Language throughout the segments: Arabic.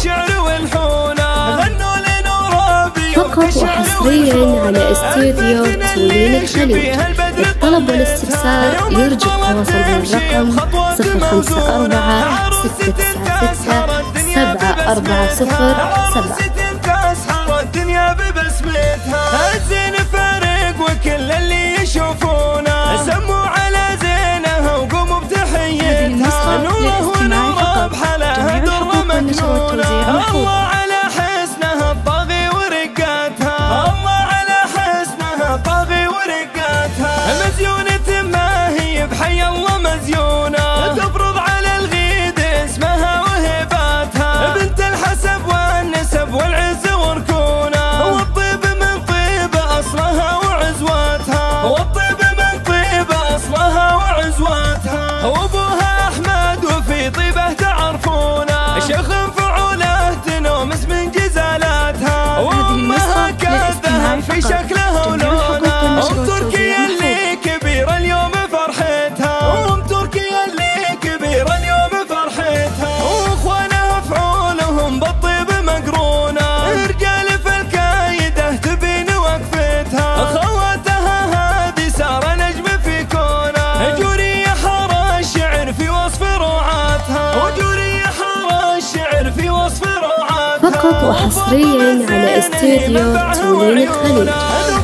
والشعر والحونة غنوا لنورا فقط وحصريا على استوديو تولين الخليج. للطلب والاستفسار يرجى التواصل بالرقم 05466 تسحر الدنيا ببسمتها. الزين فارق وكل اللي يشوفونا سموا على زينها وقوموا بتحيتها. نوره ونوره بحلاها در مكنونة. الله على حسنها الطاغي ورقاتها. الله على حسنها الطاغي ورقاتها. مزيونة ما هي بحي الله مزيونة تفرض على الغيد اسمها وهباتها. بنت الحسب والنسب والعز وركونة. والطيب من طيب اصلها وعزواتها. والطيب من طيب اصلها وعزواتها. وابوها احمد وفي طيبه تعرفونه. شيخ فعوله تنومس من جزالاتها. وامها كالذهب في شكلها ولونها. ام تركيا اللي كبيره اليوم فرحتها. ام تركيا اللي كبيره اليوم فرحتها. واخوانها فعولهم بالطيب مقرونه. رجال في الكايده تبين وقفتها. خواتها هذه ساره نجم في كونه. جوري حار الشعر في وصف روعاتها. وجوري حار الشعر في وصف روعاتها. فقط وحصريا على استوديو تولين الخليج.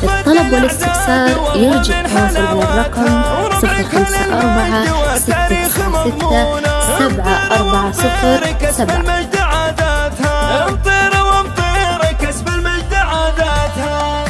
للطلب والاستفسار يرجى التواصل بالرقم 05466 740 7. امطيره وامطيره كسب المجد عاداتها.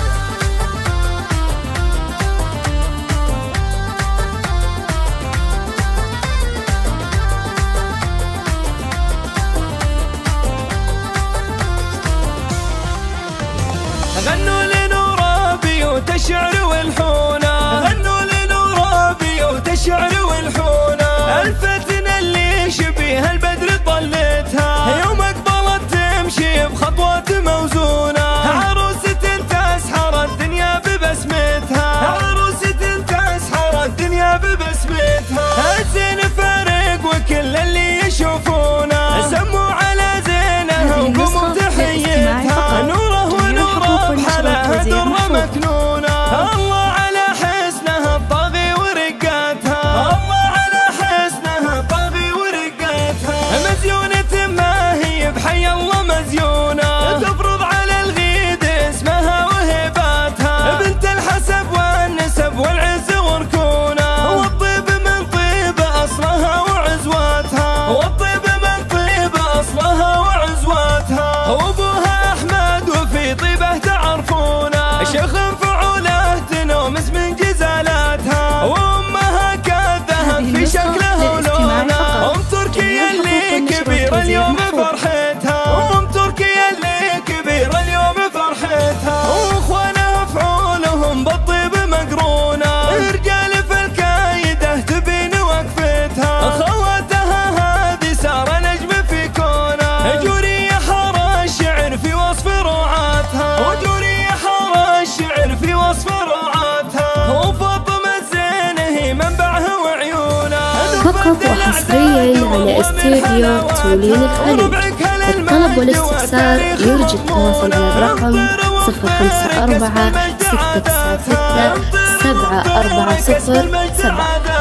غنوا لنورا بيوت الشعر والحونة. غنوا لنورا بيوت الشعر والحونة. الفتنة اللي شبيها البدر طلتها. يوم اقبلت تمشي بخطوات موزونة. عروسة تسحر الدنيا ببسمتها. عروسة تسحر الدنيا ببسمتها. الزين فارق وكل اللي يشوفونا سموا على زينها وقوموا بتحيتها. نوره ونوره بحلاها در مكنونة. الله على حسنها الطاغي ورقاتها. الله على حسنها الطاغي ورقاتها. مزيونة ما هي بحي الله مزيونة تفرض على الغيد اسمها وهباتها. بنت الحسب والنسب والعز وركونة. والطيب من طيب اصلها وعزواتها. والطيب من طيب اصلها وعزواتها. وابوها احمد وفي طيبه تعرفونه. شيخ فعوله تنومس من جزالاتها. وامها كالذهب في شكلها ولونها. ام تركيا اللي كبيره اليوم فرحتها. ام تركيا اللي كبيره اليوم فرحتها. واخوانها فعولهم بالطيب مقرونه. رجال في الكايده تبين وقفتها. خواتها هذه ساره نجم في كونه. جوري حار الشعر في وصف روعاتها. وجوري حار الشعر في وصف روعاتها. وفاطمه الزين هي منبعها وعيونها. فقط وحصريا على استوديو تولين الخليج. للطلب والاستفسار يرجى التواصل بالرقم 054 696 740 7.